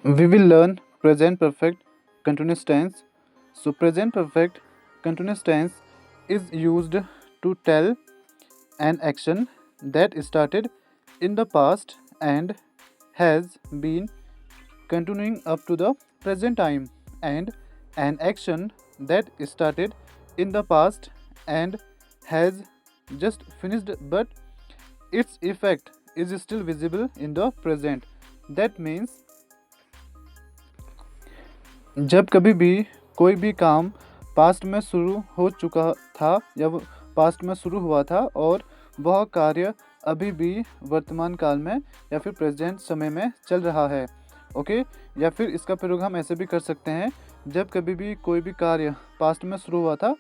We will learn present perfect continuous tense. So, present perfect continuous tense is used to tell an action that started in the past and has been continuing up to the present time, and an action that started in the past and has just finished but its effect is still visible in the present. That means जब कभी भी कोई भी काम past में शुरू हो चुका था या वो पास्ट में शुरू हुआ था और वह कार्य अभी भी वर्तमान काल में या फिर प्रेजेंट समय में चल रहा है। ओके, या फिर इसका प्रयोग हम ऐसे भी कर सकते हैं, जब कभी भी कोई भी कार्य पास्ट में शुरू हुआ था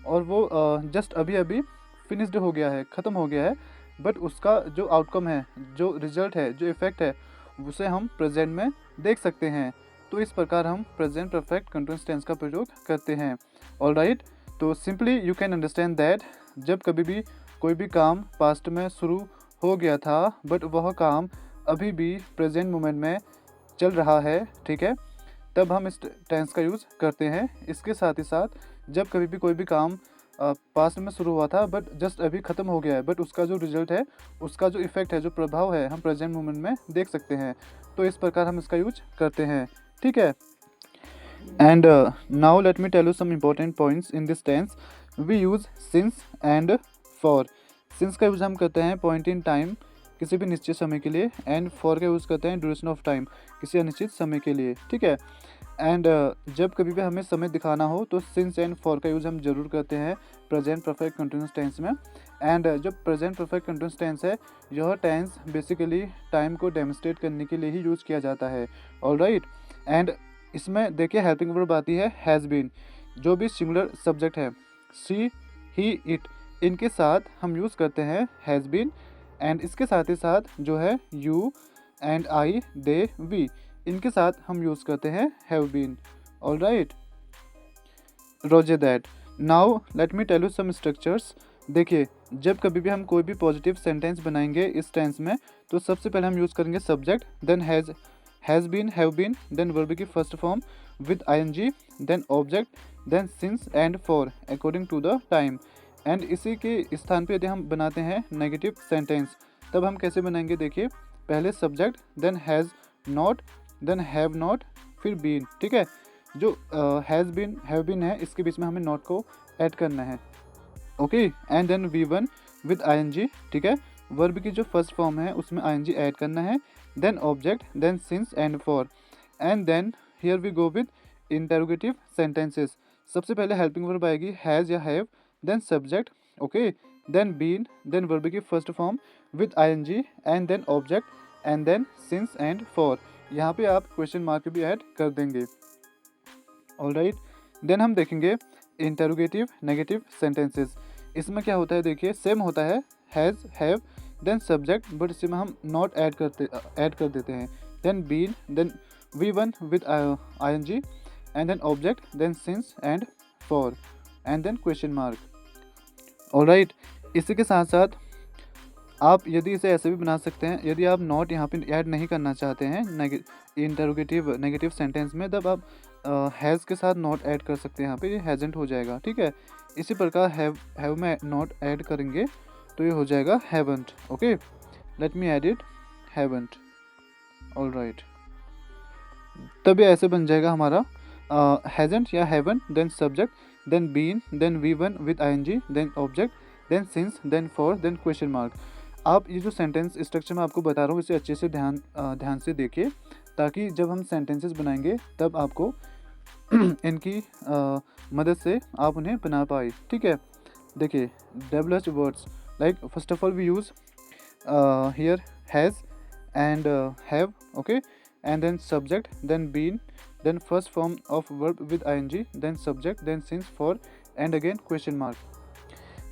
और वो जस्ट अभी अभी फिनिश्ड हो गया है, ख़त्म हो गया है, बट उसका जो आउटकम है, जो रिजल्ट है, जो इफ़ेक्ट है, उसे हम प्रेजेंट में देख सकते हैं। तो इस प्रकार हम प्रेजेंट परफेक्ट कंटिन्यूअस टेंस का प्रयोग करते हैं। ऑलराइट, तो simply you can understand that जब कभी भी कोई भी काम पास्ट में शुरू हो गया था बट वह काम अभी भी प्रेजेंट मोमेंट में चल रहा है, ठीक है, तब हम इस टेंस का यूज़ करते हैं। इसके साथ ही साथ जब कभी भी कोई भी काम पास्ट में शुरू हुआ था बट जस्ट अभी ख़त्म हो गया है, बट उसका जो रिजल्ट है, उसका जो इफ़ेक्ट है, जो प्रभाव है, हम प्रेजेंट मोमेंट में देख सकते हैं। तो इस प्रकार हम इसका यूज करते हैं, ठीक है। And now let me tell you some important points in this tense. We use since and for. Since का यूज़ हम करते हैं पॉइंट इन टाइम, किसी भी निश्चित समय के लिए, एंड फॉर का यूज़ करते हैं ड्यूरेशन ऑफ टाइम, किसी अनिश्चित समय के लिए, ठीक है। एंड जब कभी भी हमें समय दिखाना हो तो सिंस एंड फॉर का यूज़ हम जरूर करते हैं प्रेजेंट परफेक्ट कंटिन्यूअस टेंस में। एंड जब प्रेजेंट परफेक्ट कंटिन्यूअस टेंस है, यह टेंस बेसिकली टाइम को डेमोन्स्ट्रेट करने के लिए ही यूज़ किया जाता है। ऑलराइट, एंड इसमें देखिए हेल्पिंग वर्ब आती है हैज़ बीन। जो भी सिंगुलर सब्जेक्ट है, सी, ही, इट, इनके साथ हम यूज़ करते हैं हैज़ बीन। एंड इसके साथ ही साथ जो है you and I, they, we, इनके साथ हम यूज़ करते हैं हैव बीन। ऑलराइट, रोजे that. Now let me tell you some structures. देखिए, जब कभी भी हम कोई भी पॉजिटिव सेंटेंस बनाएंगे इस टेंस में, तो सबसे पहले हम यूज़ करेंगे subject, then has been, have been, then verb की first form with ING, then object, then since and for according to the time. And इसी के स्थान पे यदि हम बनाते हैं नेगेटिव सेंटेंस, तब हम कैसे बनाएंगे? देखिए, पहले subject, then has not, then have not, फिर बीन, ठीक है। जो हैज़ बीन, हैव बीन है, इसके बीच में हमें नॉट को ऐड करना है, okay. And then V1 with ING, ठीक है, वर्ब की जो फर्स्ट फॉर्म है उसमें आईएनजी ऐड करना है, then object, then since and for. And then here we go with interrogative sentences. सबसे पहले हेल्पिंग वर्ब आएगी हैज़ या have, then subject, okay, then been, then verb की first form with ING, and then object, and then since and for. यहाँ पे आप question mark भी add कर देंगे। ऑलराइट, देन हम देखेंगे इंटरोगेटिव नेगेटिव सेंटेंसेस। इसमें क्या होता है? देखिए, सेम होता है has, have, then subject, but इसमें हम नॉट ऐड कर देते हैं, then been, then V1 with ING, and then object, then since and for, and then question mark. Alright, इसी के साथ साथ आप यदि इसे ऐसे भी बना सकते हैं, यदि आप नॉट यहाँ पे ऐड नहीं करना चाहते हैं इंटरोगेटिव नेगेटिव सेंटेंस में, तब आप हैज़ के साथ नॉट ऐड कर सकते हैं, यहाँ पे ये हैज़ेंट हो जाएगा, ठीक है। इसी प्रकार हैव में नॉट ऐड करेंगे तो ये हो जाएगा haven't, okay. Let me add it haven't. Alright, तब ये ऐसे बन जाएगा हमारा हैज़ेंट या haven't, then subject, then been, then V1 with ING, then object, then since, then for, then question mark. आप ये जो सेंटेंस स्ट्रक्चर मैं आपको बता रहा हूँ, इसे अच्छे से ध्यान से देखिए, ताकि जब हम सेंटेंसेस बनाएंगे तब आपको इनकी मदद से आप उन्हें बना पाए, ठीक है। देखिए, WH words, like first of all we use here has and have, okay, and then subject, then been, then first form of verb with ING, then subject, then since, for, and again question mark.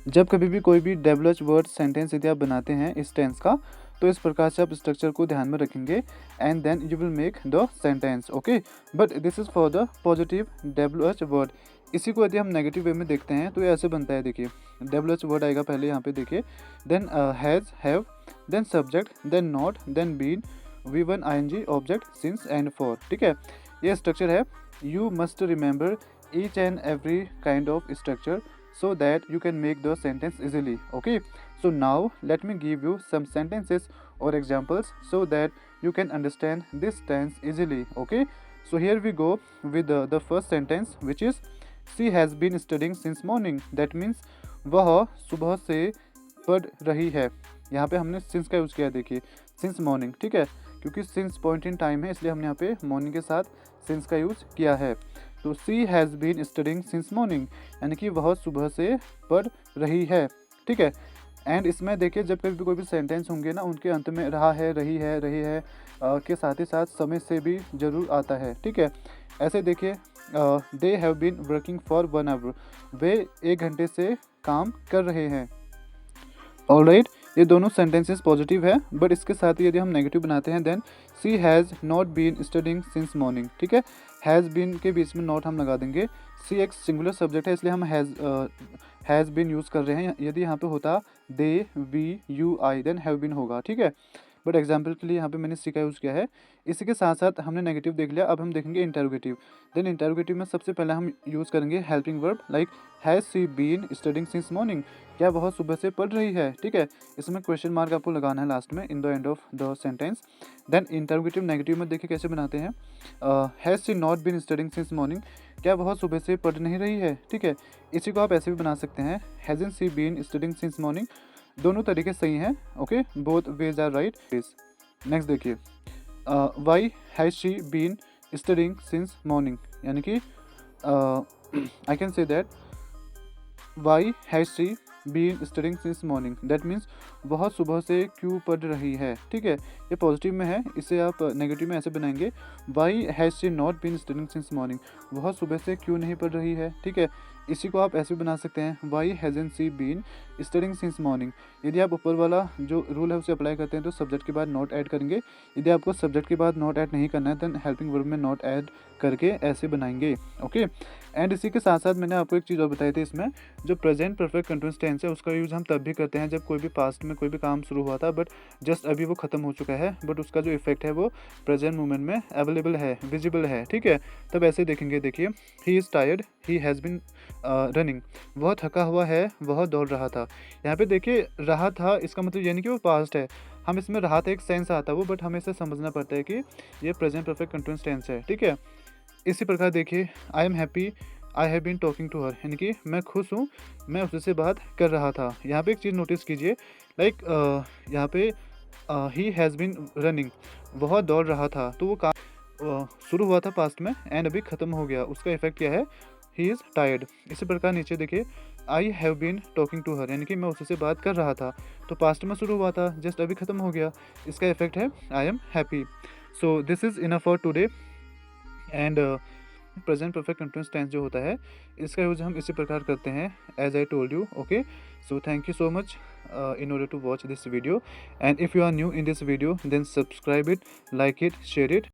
जब कभी भी कोई भी WH word sentence यदि आप बनाते हैं इस टेंस का, तो इस प्रकार से आप स्ट्रक्चर को ध्यान में रखेंगे, and then you will make the sentence, okay. But this is for the positive WH word. इसी को यदि हम नेगेटिव वे में देखते हैं तो ये ऐसे बनता है। देखिए, WH वर्ड आएगा पहले यहाँ पे, देखिए, then has, have, then subject, then not, then been, V1 ing object since and for. ठीक है, ये स्ट्रक्चर है। You must remember each and every kind of structure so that you can make the sentence easily. Okay, so now let me give you some sentences or examples so that you can understand this tense easily. Okay, so here we go with the first sentence, which is she has been studying since morning. That means वह सुबह से पढ़ रही है। यहाँ पे हमने since का यूज़ किया है, देखिए since morning। ठीक है, क्योंकि since पॉइंट इन टाइम है, इसलिए हमने यहाँ पे morning के साथ since का यूज़ किया है। तो she has been studying since morning, यानी कि वह सुबह से पढ़ रही है। ठीक है, एंड इसमें देखिए जब कभी भी कोई भी सेंटेंस होंगे ना, उनके अंत में रहा है, रही है के साथ ही साथ समय से भी जरूर आता है। ठीक है, ऐसे देखिए they have been working for 1 hour, वे 1 घंटे से काम कर रहे हैं। ऑलराइट, ये दोनों सेंटेंसेस पॉजिटिव है, बट इसके साथ ही यदि हम नेगेटिव बनाते हैं, then she has not been studying since morning. ठीक है, हैज़ बीन के बीच में नॉट हम लगा देंगे। सी एक सिंगुलर सब्जेक्ट है, इसलिए हम हैज़ बीन यूज़ कर रहे हैं। यदि यहाँ पे होता they, we, you, I, then have been होगा। ठीक है, बट एग्जाम्पल के लिए यहाँ पे मैंने सी का यूज़ किया है। इसी के साथ साथ हमने नेगेटिव देख लिया, अब हम देखेंगे इंटरोगेटिव। देन इंटरोगेटिव में सबसे पहले हम यूज़ करेंगे helping verb, like has she been studying since morning, क्या वह सुबह से पढ़ रही है। ठीक है, इसमें क्वेश्चन मार्क आपको लगाना है लास्ट में in the end of the sentence. Then interrogative negative में देखिए कैसे बनाते हैं। Has she not been studying since morning, क्या वह सुबह से पढ़ नहीं रही है। ठीक है, इसी को आप ऐसे भी बना सकते हैं, hasn't she been studying since morning. दोनों तरीके सही हैं। Okay, both ways are right. Next देखिए, why has she been studying since morning, यानी कि I can say that why has she been studying since morning, that means वह सुबह से क्यों पढ़ रही है। ठीक है, ये पॉजिटिव में है, इसे आप नेगेटिव में ऐसे बनाएंगे, why has she not been studying since morning, वह सुबह से क्यों नहीं पढ़ रही है। ठीक है, इसी को आप ऐसे भी बना सकते हैं, why hasn't she been studying since morning. यदि आप ऊपर वाला जो रूल है उसे अप्लाई करते हैं तो सब्जेक्ट के बाद नॉट ऐड करेंगे। यदि आपको सब्जेक्ट के बाद नॉट ऐड नहीं करना है, देन हेल्पिंग वर्ब में नॉट ऐड करके ऐसे बनाएंगे। ओके, एंड इसी के साथ साथ मैंने आपको एक चीज़ और बताई थी, इसमें जो प्रेजेंट परफेक्ट कंटिन्यूअस टेंस है उसका यूज़ हम तब भी करते हैं जब कोई भी पास्ट में कोई भी काम शुरू हुआ था, बट जस्ट अभी वो खत्म हो चुका है, बट उसका जो इफेक्ट है वो प्रेजेंट मोमेंट में अवेलेबल है, विजिबल है। ठीक है, तब ऐसे देखेंगे, देखिए he is tired, he has been running, वह थका हुआ है, वह दौड़ रहा था। यहाँ पे देखिए रहा था, इसका मतलब यानी कि वो पास्ट है। हम इसमें रहा था एक सेंस आता है वो, बट हमें इसे समझना पड़ता है कि ये प्रेजेंट परफेक्ट कंटिन्यूअस टेंस है। ठीक है, इसी प्रकार देखिए I am happy, I have been talking to her, यानी कि मैं खुश हूँ, मैं उससे बात कर रहा था। यहाँ पे एक चीज़ नोटिस कीजिए, लाइक यहाँ पे ही हैज़ बीन रनिंग, वह दौड़ रहा था, तो वो काम शुरू हुआ था पास्ट में एंड अभी ख़त्म हो गया, उसका इफेक्ट क्या है, ही इज़ टायर्ड। इसी प्रकार नीचे देखिए I have been talking to her, यानी कि मैं उससे बात कर रहा था, तो पास्ट में शुरू हुआ था, जस्ट अभी ख़त्म हो गया, इसका इफेक्ट है I am happy. So this is enough for today. And present perfect continuous tense जो होता है इसका यूज़ हम इसी प्रकार करते हैं, as I told you. Okay, so thank you so much in order to watch this video, and if you are new in this video then subscribe it, like it, share it.